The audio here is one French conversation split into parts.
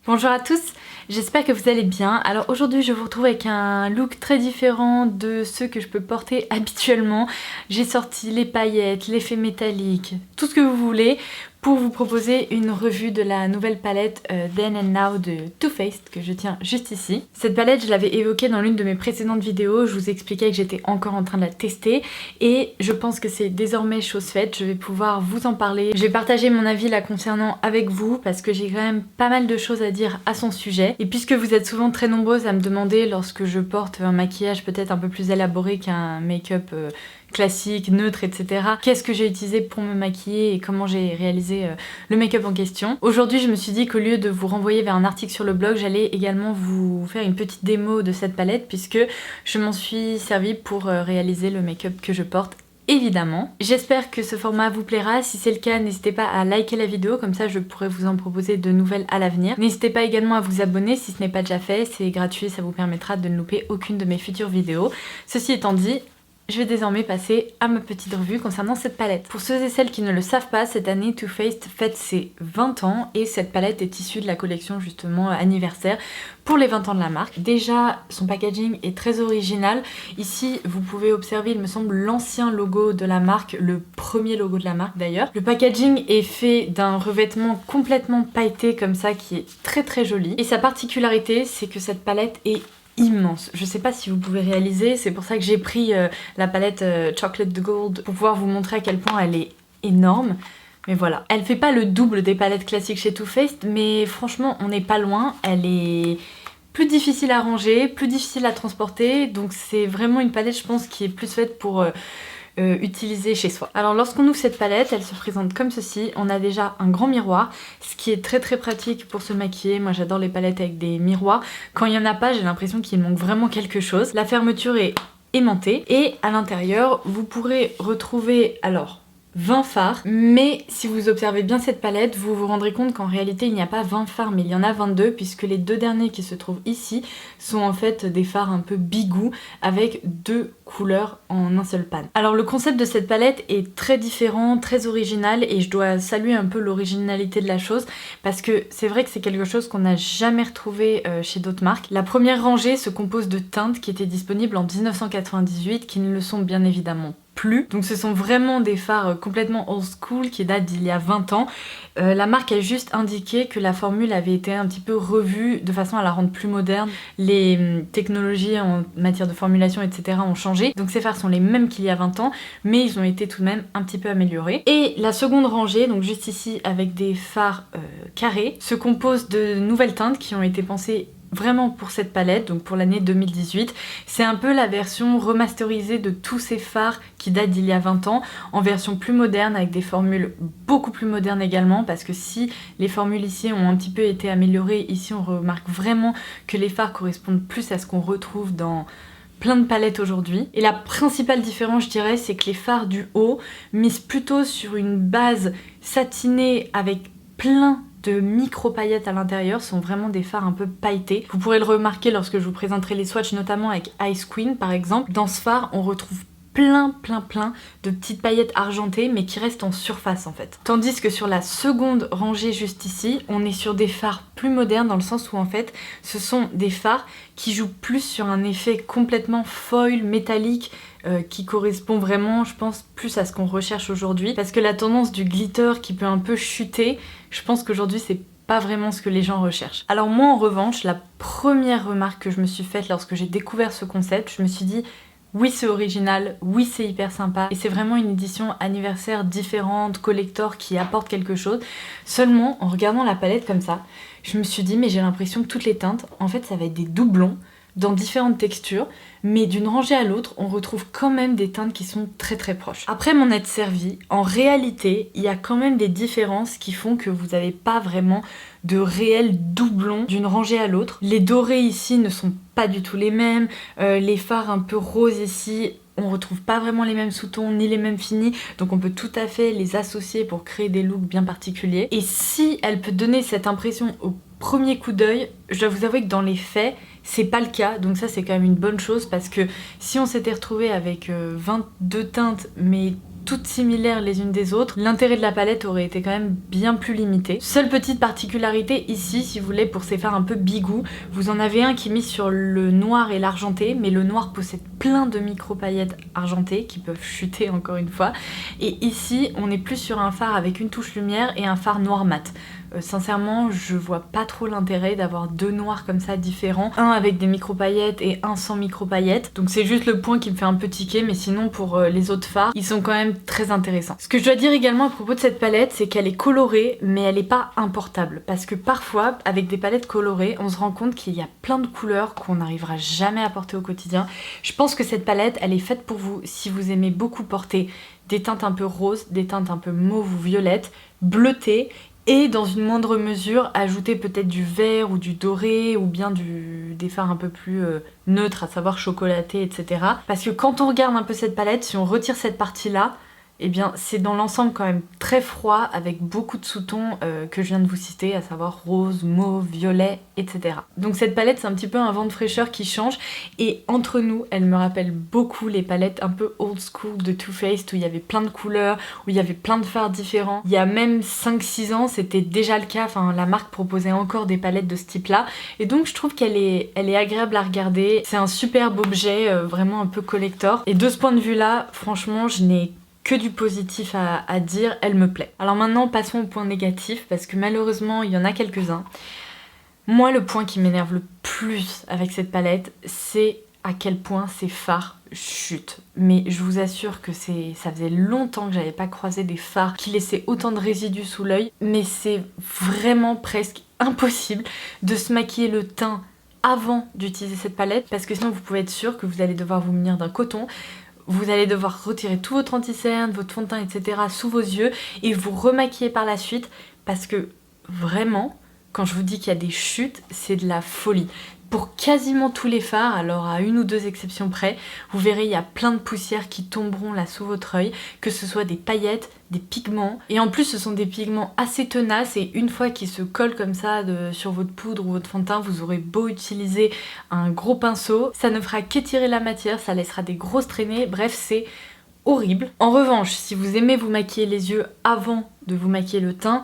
Bonjour à tous, j'espère que vous allez bien. Alors aujourd'hui je vous retrouve avec un look très différent de ceux que je peux porter habituellement. J'ai sorti les paillettes, l'effet métallique, tout ce que vous voulez pour vous proposer une revue de la nouvelle palette Then and Now de Too Faced que je tiens juste ici. Cette palette je l'avais évoquée dans l'une de mes précédentes vidéos, je vous expliquais que j'étais encore en train de la tester et je pense que c'est désormais chose faite, je vais pouvoir vous en parler. Je vais partager mon avis la concernant avec vous parce que j'ai quand même pas mal de choses à dire à son sujet. Et puisque vous êtes souvent très nombreuses à me demander lorsque je porte un maquillage peut-être un peu plus élaboré qu'un make-up classique, neutre, etc. Qu'est-ce que j'ai utilisé pour me maquiller et comment j'ai réalisé le make-up en question. Aujourd'hui je me suis dit qu'au lieu de vous renvoyer vers un article sur le blog, j'allais également vous faire une petite démo de cette palette puisque je m'en suis servie pour réaliser le make-up que je porte. Évidemment. J'espère que ce format vous plaira. Si c'est le cas, n'hésitez pas à liker la vidéo, comme ça je pourrai vous en proposer de nouvelles à l'avenir. N'hésitez pas également à vous abonner si ce n'est pas déjà fait, c'est gratuit, ça vous permettra de ne louper aucune de mes futures vidéos. Ceci étant dit, je vais désormais passer à ma petite revue concernant cette palette. Pour ceux et celles qui ne le savent pas, cette année Too Faced fête ses 20 ans et cette palette est issue de la collection justement anniversaire pour les 20 ans de la marque. Déjà, son packaging est très original. Ici, vous pouvez observer, il me semble, l'ancien logo de la marque, le premier logo de la marque d'ailleurs. Le packaging est fait d'un revêtement complètement pailleté comme ça qui est très très joli. Et sa particularité, c'est que cette palette est immense. Je sais pas si vous pouvez réaliser, c'est pour ça que j'ai pris la palette Chocolate Gold pour pouvoir vous montrer à quel point elle est énorme. Mais voilà, elle fait pas le double des palettes classiques chez Too Faced, mais franchement on n'est pas loin. Elle est plus difficile à ranger, plus difficile à transporter, donc c'est vraiment une palette je pense qui est plus faite pour utiliser chez soi. Alors lorsqu'on ouvre cette palette, elle se présente comme ceci. On a déjà un grand miroir, ce qui est très très pratique pour se maquiller. Moi j'adore les palettes avec des miroirs. Quand il n'y en a pas, j'ai l'impression qu'il manque vraiment quelque chose. La fermeture est aimantée et à l'intérieur, vous pourrez retrouver alors 20 fards, mais si vous observez bien cette palette, vous vous rendrez compte qu'en réalité il n'y a pas 20 fards mais il y en a 22 puisque les deux derniers qui se trouvent ici sont en fait des fards un peu bigou avec deux couleurs en un seul pan. Alors le concept de cette palette est très différent, très original et je dois saluer un peu l'originalité de la chose parce que c'est vrai que c'est quelque chose qu'on n'a jamais retrouvé chez d'autres marques. La première rangée se compose de teintes qui étaient disponibles en 1998 qui ne le sont bien évidemment plus. Donc ce sont vraiment des fards complètement old school qui datent d'il y a 20 ans. La marque a juste indiqué que la formule avait été un petit peu revue de façon à la rendre plus moderne. Les technologies en matière de formulation etc. ont changé. Donc ces fards sont les mêmes qu'il y a 20 ans mais ils ont été tout de même un petit peu améliorés. Et la seconde rangée, donc juste ici avec des fards carrés, se compose de nouvelles teintes qui ont été pensées vraiment pour cette palette, donc pour l'année 2018. C'est un peu la version remasterisée de tous ces fards qui datent d'il y a 20 ans, en version plus moderne, avec des formules beaucoup plus modernes également, parce que si les formules ici ont un petit peu été améliorées, ici on remarque vraiment que les fards correspondent plus à ce qu'on retrouve dans plein de palettes aujourd'hui. Et la principale différence je dirais c'est que les fards du haut misent plutôt sur une base satinée avec plein de micro paillettes à l'intérieur, sont vraiment des fards un peu pailletés. Vous pourrez le remarquer lorsque je vous présenterai les swatchs, notamment avec Ice Queen par exemple. Dans ce fard on retrouve plein de petites paillettes argentées mais qui restent en surface en fait. Tandis que sur la seconde rangée juste ici, on est sur des fards plus modernes dans le sens où en fait ce sont des fards qui jouent plus sur un effet complètement foil, métallique, qui correspond vraiment je pense plus à ce qu'on recherche aujourd'hui parce que la tendance du glitter qui peut un peu chuter, je pense qu'aujourd'hui c'est pas vraiment ce que les gens recherchent. Alors moi en revanche, la première remarque que je me suis faite lorsque j'ai découvert ce concept, je me suis dit oui c'est original, oui c'est hyper sympa et c'est vraiment une édition anniversaire différente, collector qui apporte quelque chose. Seulement en regardant la palette comme ça, je me suis dit mais j'ai l'impression que toutes les teintes en fait ça va être des doublons dans différentes textures, mais d'une rangée à l'autre, on retrouve quand même des teintes qui sont très très proches. Après m'en être servi, en réalité, il y a quand même des différences qui font que vous n'avez pas vraiment de réels doublons d'une rangée à l'autre. Les dorés ici ne sont pas du tout les mêmes, les fards un peu roses ici, on retrouve pas vraiment les mêmes sous-tons ni les mêmes finis, donc on peut tout à fait les associer pour créer des looks bien particuliers. Et si elle peut donner cette impression au premier coup d'œil, je dois vous avouer que dans les faits, c'est pas le cas, donc ça c'est quand même une bonne chose parce que si on s'était retrouvé avec 22 teintes mais toutes similaires les unes des autres, l'intérêt de la palette aurait été quand même bien plus limité. Seule petite particularité ici, si vous voulez, pour ces fards un peu bigou, vous en avez un qui est mis sur le noir et l'argenté, mais le noir possède plein de micro paillettes argentées qui peuvent chuter encore une fois. Et ici, on est plus sur un fard avec une touche lumière et un fard noir mat. Sincèrement, je vois pas trop l'intérêt d'avoir deux noirs comme ça différents, un avec des micro paillettes et un sans micro paillettes. Donc c'est juste le point qui me fait un peu tiquer, mais sinon pour les autres fards, ils sont quand même très intéressants. Ce que je dois dire également à propos de cette palette, c'est qu'elle est colorée, mais elle est pas importable. Parce que parfois, avec des palettes colorées, on se rend compte qu'il y a plein de couleurs qu'on n'arrivera jamais à porter au quotidien. Je pense que cette palette, elle est faite pour vous si vous aimez beaucoup porter des teintes un peu roses, des teintes un peu mauve ou violettes, bleutées, et dans une moindre mesure, ajouter peut-être du vert ou du doré ou bien des fards un peu plus neutres, à savoir chocolaté, etc. Parce que quand on regarde un peu cette palette, si on retire cette partie-là, eh bien c'est dans l'ensemble quand même très froid avec beaucoup de sous-tons que je viens de vous citer, à savoir rose, mauve, violet, etc. Donc cette palette c'est un petit peu un vent de fraîcheur qui change et entre nous elle me rappelle beaucoup les palettes un peu old school de Too Faced où il y avait plein de couleurs, où il y avait plein de fards différents. Il y a même 5-6 ans c'était déjà le cas, enfin la marque proposait encore des palettes de ce type là et donc je trouve qu'elle est agréable à regarder, c'est un superbe objet vraiment un peu collector et de ce point de vue là franchement je n'ai que du positif à dire, elle me plaît. Alors maintenant passons au point négatif parce que malheureusement il y en a quelques-uns. Moi le point qui m'énerve le plus avec cette palette c'est à quel point ces fards chutent. Mais je vous assure que ça faisait longtemps que j'avais pas croisé des fards qui laissaient autant de résidus sous l'œil, mais c'est vraiment presque impossible de se maquiller le teint avant d'utiliser cette palette parce que sinon vous pouvez être sûr que vous allez devoir vous munir d'un coton. Vous allez devoir retirer tout votre anti-cerne, votre fond de teint, etc. sous vos yeux et vous remaquiller par la suite parce que vraiment, quand je vous dis qu'il y a des chutes, c'est de la folie. Pour quasiment tous les fards, alors à une ou deux exceptions près, vous verrez il y a plein de poussières qui tomberont là sous votre œil, que ce soit des paillettes, des pigments, et en plus ce sont des pigments assez tenaces et une fois qu'ils se collent comme ça sur votre poudre ou votre fond de teint, vous aurez beau utiliser un gros pinceau, ça ne fera qu'étirer la matière, ça laissera des grosses traînées, bref c'est horrible. En revanche, si vous aimez vous maquiller les yeux avant de vous maquiller le teint,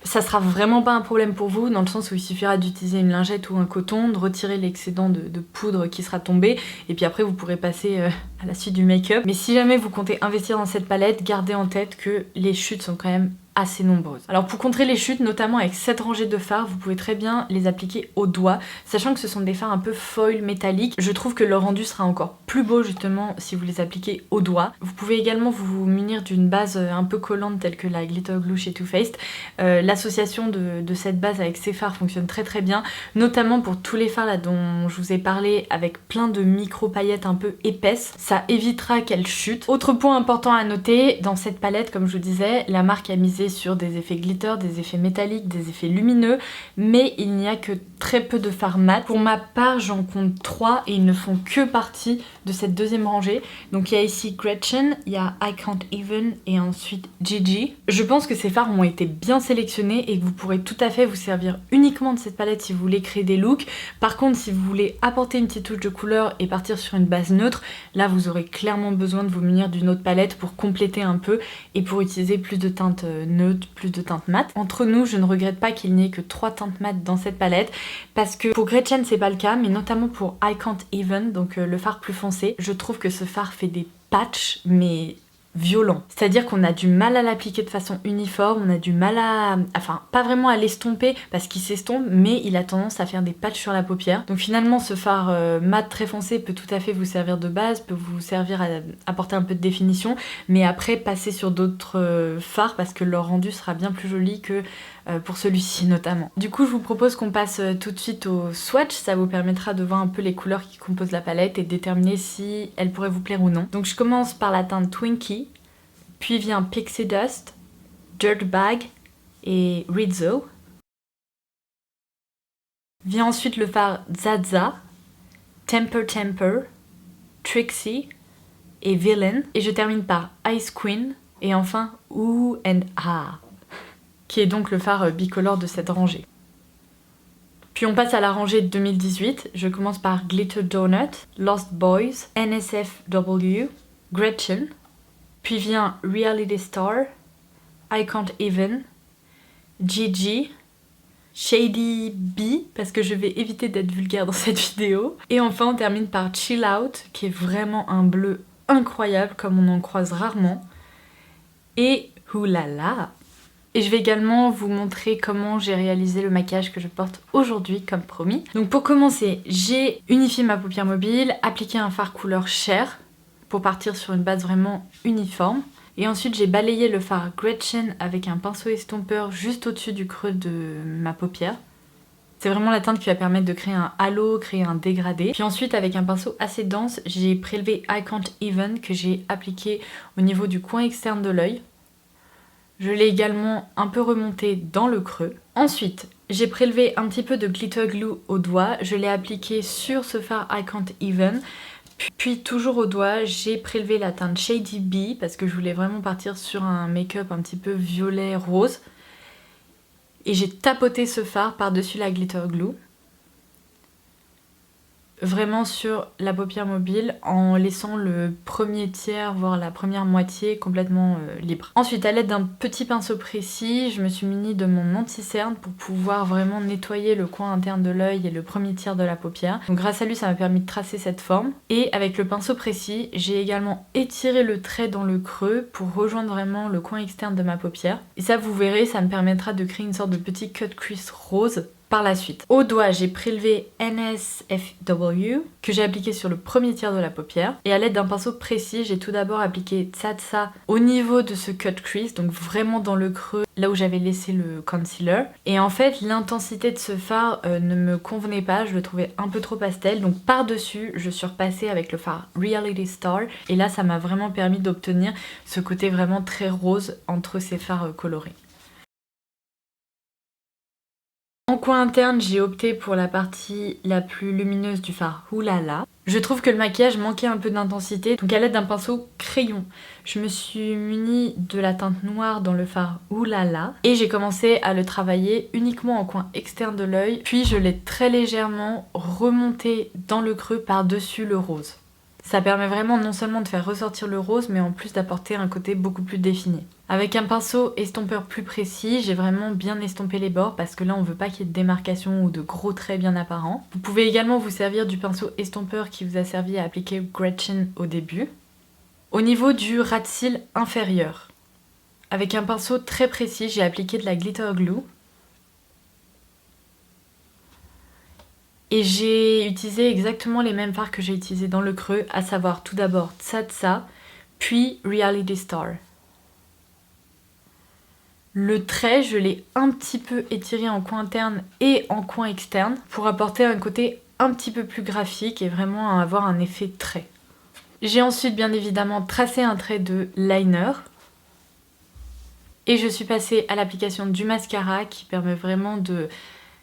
ça sera vraiment pas un problème pour vous dans le sens où il suffira d'utiliser une lingette ou un coton, de retirer l'excédent de poudre qui sera tombé et puis après vous pourrez passer à la suite du make-up. Mais si jamais vous comptez investir dans cette palette, gardez en tête que les chutes sont quand même assez nombreuses. Alors pour contrer les chutes, notamment avec cette rangée de fards, vous pouvez très bien les appliquer au doigt, sachant que ce sont des fards un peu foil métallique. Je trouve que leur rendu sera encore plus beau justement si vous les appliquez au doigt. Vous pouvez également vous munir d'une base un peu collante telle que la Glitter Glue chez Too Faced. L'association de cette base avec ces fards fonctionne très très bien, notamment pour tous les fards là dont je vous ai parlé avec plein de micro paillettes un peu épaisses. Ça évitera qu'elles chutent. Autre point important à noter, dans cette palette, comme je vous disais, la marque a misé sur des effets glitter, des effets métalliques, des effets lumineux, mais il n'y a que très peu de fards mat. Pour ma part, j'en compte 3 et ils ne font que partie de cette deuxième rangée. Donc il y a ici Gretchen, il y a I Can't Even et ensuite Gigi. Je pense que ces fards ont été bien sélectionnés et que vous pourrez tout à fait vous servir uniquement de cette palette si vous voulez créer des looks. Par contre, si vous voulez apporter une petite touche de couleur et partir sur une base neutre, là vous aurez clairement besoin de vous munir d'une autre palette pour compléter un peu et pour utiliser plus de teintes neutres, plus de teintes mat. Entre nous, je ne regrette pas qu'il n'y ait que 3 teintes mat dans cette palette parce que pour Gretchen c'est pas le cas, mais notamment pour I Can't Even, donc le fard plus foncé, je trouve que ce fard fait des patchs mais violent. C'est-à-dire qu'on a du mal à l'appliquer de façon uniforme, on a du mal à... Enfin, pas vraiment à l'estomper parce qu'il s'estompe, mais il a tendance à faire des patchs sur la paupière. Donc finalement, ce fard mat très foncé peut tout à fait vous servir de base, peut vous servir à apporter un peu de définition, mais après, passer sur d'autres fards parce que leur rendu sera bien plus joli que pour celui-ci notamment. Du coup, je vous propose qu'on passe tout de suite au swatch, ça vous permettra de voir un peu les couleurs qui composent la palette et de déterminer si elle pourrait vous plaire ou non. Donc je commence par la teinte Twinkie, puis vient Pixie Dust, Dirtbag et Rizzo. Vient ensuite le fard Zaza, Temper Temper, Trixie et Villain. Et je termine par Ice Queen et enfin Ooh and Ah, qui est donc le fard bicolore de cette rangée. Puis on passe à la rangée de 2018. Je commence par Glitter Donut, Lost Boys, NSFW, Gretchen. Puis vient Reality Star, I Can't Even, Gigi, Shady B, parce que je vais éviter d'être vulgaire dans cette vidéo. Et enfin on termine par Chill Out, qui est vraiment un bleu incroyable comme on en croise rarement. Et Oulala. Et je vais également vous montrer comment j'ai réalisé le maquillage que je porte aujourd'hui comme promis. Donc pour commencer, j'ai unifié ma paupière mobile, appliqué un fard couleur chair pour partir sur une base vraiment uniforme. Et ensuite j'ai balayé le fard Gretchen avec un pinceau estompeur juste au-dessus du creux de ma paupière. C'est vraiment la teinte qui va permettre de créer un halo, créer un dégradé. Puis ensuite avec un pinceau assez dense, j'ai prélevé I Can't Even que j'ai appliqué au niveau du coin externe de l'œil. Je l'ai également un peu remonté dans le creux. Ensuite, j'ai prélevé un petit peu de glitter glue au doigt. Je l'ai appliqué sur ce fard I Can't Even. Puis toujours au doigt, j'ai prélevé la teinte Shady B parce que je voulais vraiment partir sur un make-up un petit peu violet rose. Et j'ai tapoté ce fard par-dessus la glitter glue. Vraiment sur la paupière mobile en laissant le premier tiers, voire la première moitié complètement libre. Ensuite, à l'aide d'un petit pinceau précis, je me suis munie de mon anti-cerne pour pouvoir vraiment nettoyer le coin interne de l'œil et le premier tiers de la paupière. Donc grâce à lui, ça m'a permis de tracer cette forme. Et avec le pinceau précis, j'ai également étiré le trait dans le creux pour rejoindre vraiment le coin externe de ma paupière. Et ça, vous verrez, ça me permettra de créer une sorte de petit cut crease rose par la suite. Au doigt, j'ai prélevé NSFW que j'ai appliqué sur le premier tiers de la paupière. Et à l'aide d'un pinceau précis, j'ai tout d'abord appliqué Tsatsa au niveau de ce cut crease, donc vraiment dans le creux, là où j'avais laissé le concealer. Et en fait, l'intensité de ce fard ne me convenait pas, je le trouvais un peu trop pastel. Donc par-dessus, je suis repassée avec le fard Reality Star. Et là, ça m'a vraiment permis d'obtenir ce côté vraiment très rose entre ces fards colorés. En coin interne, j'ai opté pour la partie la plus lumineuse du fard Oulala. Je trouve que le maquillage manquait un peu d'intensité, donc à l'aide d'un pinceau crayon, je me suis munie de la teinte noire dans le fard Oulala et j'ai commencé à le travailler uniquement en coin externe de l'œil, puis je l'ai très légèrement remonté dans le creux par-dessus le rose. Ça permet vraiment non seulement de faire ressortir le rose, mais en plus d'apporter un côté beaucoup plus défini. Avec un pinceau estompeur plus précis, j'ai vraiment bien estompé les bords parce que là on veut pas qu'il y ait de démarcation ou de gros traits bien apparents. Vous pouvez également vous servir du pinceau estompeur qui vous a servi à appliquer Gretchen au début. Au niveau du ras de cils inférieur, avec un pinceau très précis, j'ai appliqué de la glitter glue. Et j'ai utilisé exactement les mêmes fards que j'ai utilisés dans le creux, à savoir tout d'abord Tsatsa, puis Reality Star. Le trait, je l'ai un petit peu étiré en coin interne et en coin externe pour apporter un côté un petit peu plus graphique et vraiment avoir un effet trait. J'ai ensuite bien évidemment tracé un trait de liner. Et je suis passée à l'application du mascara qui permet vraiment de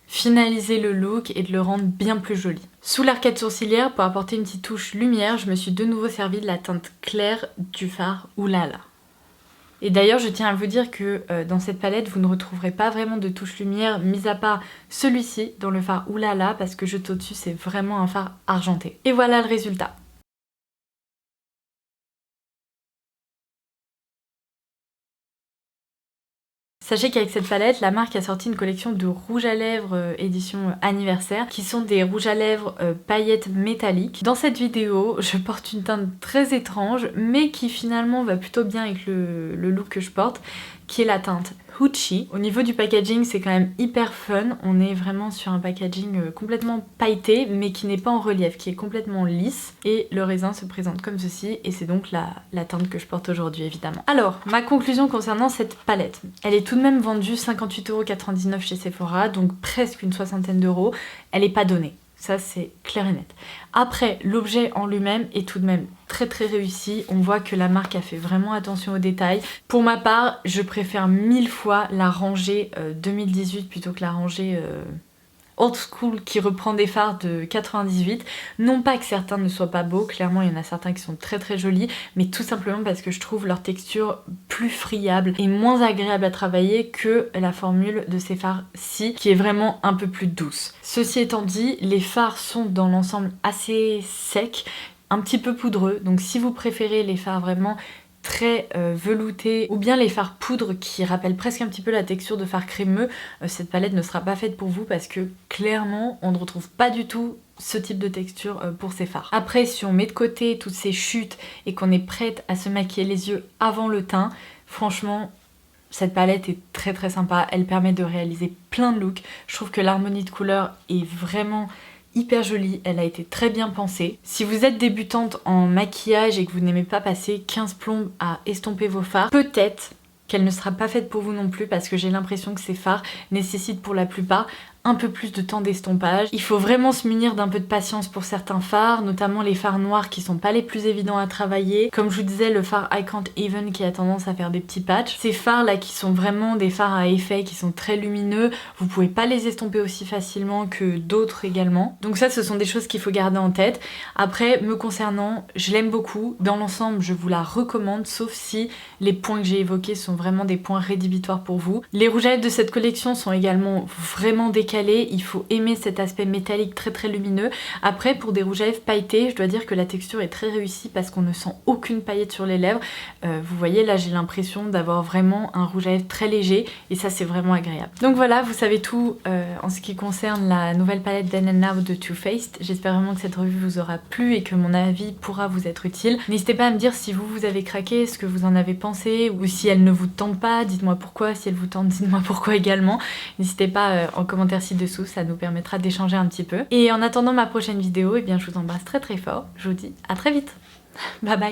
finaliser le look et de le rendre bien plus joli. Sous l'arcade sourcilière, pour apporter une petite touche lumière, je me suis de nouveau servi de la teinte claire du fard Oulala. Et d'ailleurs, je tiens à vous dire que dans cette palette, vous ne retrouverez pas vraiment de touche lumière, mis à part celui-ci dans le fard Oulala, parce que juste au-dessus, c'est vraiment un fard argenté. Et voilà le résultat. Sachez qu'avec cette palette, la marque a sorti une collection de rouges à lèvres édition anniversaire qui sont des rouges à lèvres paillettes métalliques. Dans cette vidéo, je porte une teinte très étrange mais qui finalement va plutôt bien avec le look que je porte, qui est la teinte Hoochie. Au niveau du packaging, c'est quand même hyper fun. On est vraiment sur un packaging complètement pailleté mais qui n'est pas en relief, qui est complètement lisse. Et le raisin se présente comme ceci et c'est donc la teinte que je porte aujourd'hui évidemment. Alors, ma conclusion concernant cette palette. Elle est tout de même vendue 58,99 € chez Sephora, donc presque une soixantaine d'euros. Elle n'est pas donnée. Ça c'est clair et net. Après, l'objet en lui-même est tout de même très réussi. On voit que la marque a fait vraiment attention aux détails. Pour ma part, je préfère 1000 fois la rangée 2018 plutôt que la rangée old school qui reprend des fards de 98. Non pas que certains ne soient pas beaux, clairement il y en a certains qui sont très jolis, mais tout simplement parce que je trouve leur texture plus friable et moins agréable à travailler que la formule de ces fards-ci qui est vraiment un peu plus douce. Ceci étant dit, les fards sont dans l'ensemble assez secs, un petit peu poudreux, donc si vous préférez les fards vraiment très veloutés, ou bien les fards poudre qui rappellent presque un petit peu la texture de fard crémeux, cette palette ne sera pas faite pour vous parce que clairement on ne retrouve pas du tout ce type de texture pour ces fards. Après, si on met de côté toutes ces chutes et qu'on est prête à se maquiller les yeux avant le teint, franchement cette palette est très très sympa, elle permet de réaliser plein de looks. Je trouve que l'harmonie de couleurs est vraiment hyper jolie, elle a été très bien pensée. Si vous êtes débutante en maquillage et que vous n'aimez pas passer 15 plombes à estomper vos fards, peut-être qu'elle ne sera pas faite pour vous non plus parce que j'ai l'impression que ces fards nécessitent pour la plupart un peu plus de temps d'estompage. Il faut vraiment se munir d'un peu de patience pour certains fards, notamment les fards noirs qui sont pas les plus évidents à travailler. Comme je vous disais, le fard I Can't Even qui a tendance à faire des petits patchs. Ces fards là qui sont vraiment des fards à effet, qui sont très lumineux, vous pouvez pas les estomper aussi facilement que d'autres également. Donc ça, ce sont des choses qu'il faut garder en tête. Après, me concernant, je l'aime beaucoup. Dans l'ensemble, je vous la recommande, sauf si les points que j'ai évoqués sont vraiment des points rédhibitoires pour vous. Les rouges à lèvres de cette collection sont également vraiment décalés. Il faut aimer cet aspect métallique très très lumineux. Après, pour des rouges à lèvres pailletés, je dois dire que la texture est très réussie parce qu'on ne sent aucune paillette sur les lèvers. Vous voyez, là j'ai l'impression d'avoir vraiment un rouge à lèvres très léger et ça c'est vraiment agréable. Donc voilà, vous savez tout en ce qui concerne la nouvelle palette Then and Now de Too Faced. J'espère vraiment que cette revue vous aura plu et que mon avis pourra vous être utile. N'hésitez pas à me dire si vous avez craqué, ce que vous en avez pensé, ou si elle ne vous tente pas, dites-moi pourquoi. Si elle vous tente, dites-moi pourquoi également. N'hésitez pas en commentaire ci-dessous, ça nous permettra d'échanger un petit peu. Et en attendant ma prochaine vidéo, eh bien je vous embrasse très très fort. Je vous dis à très vite. Bye bye.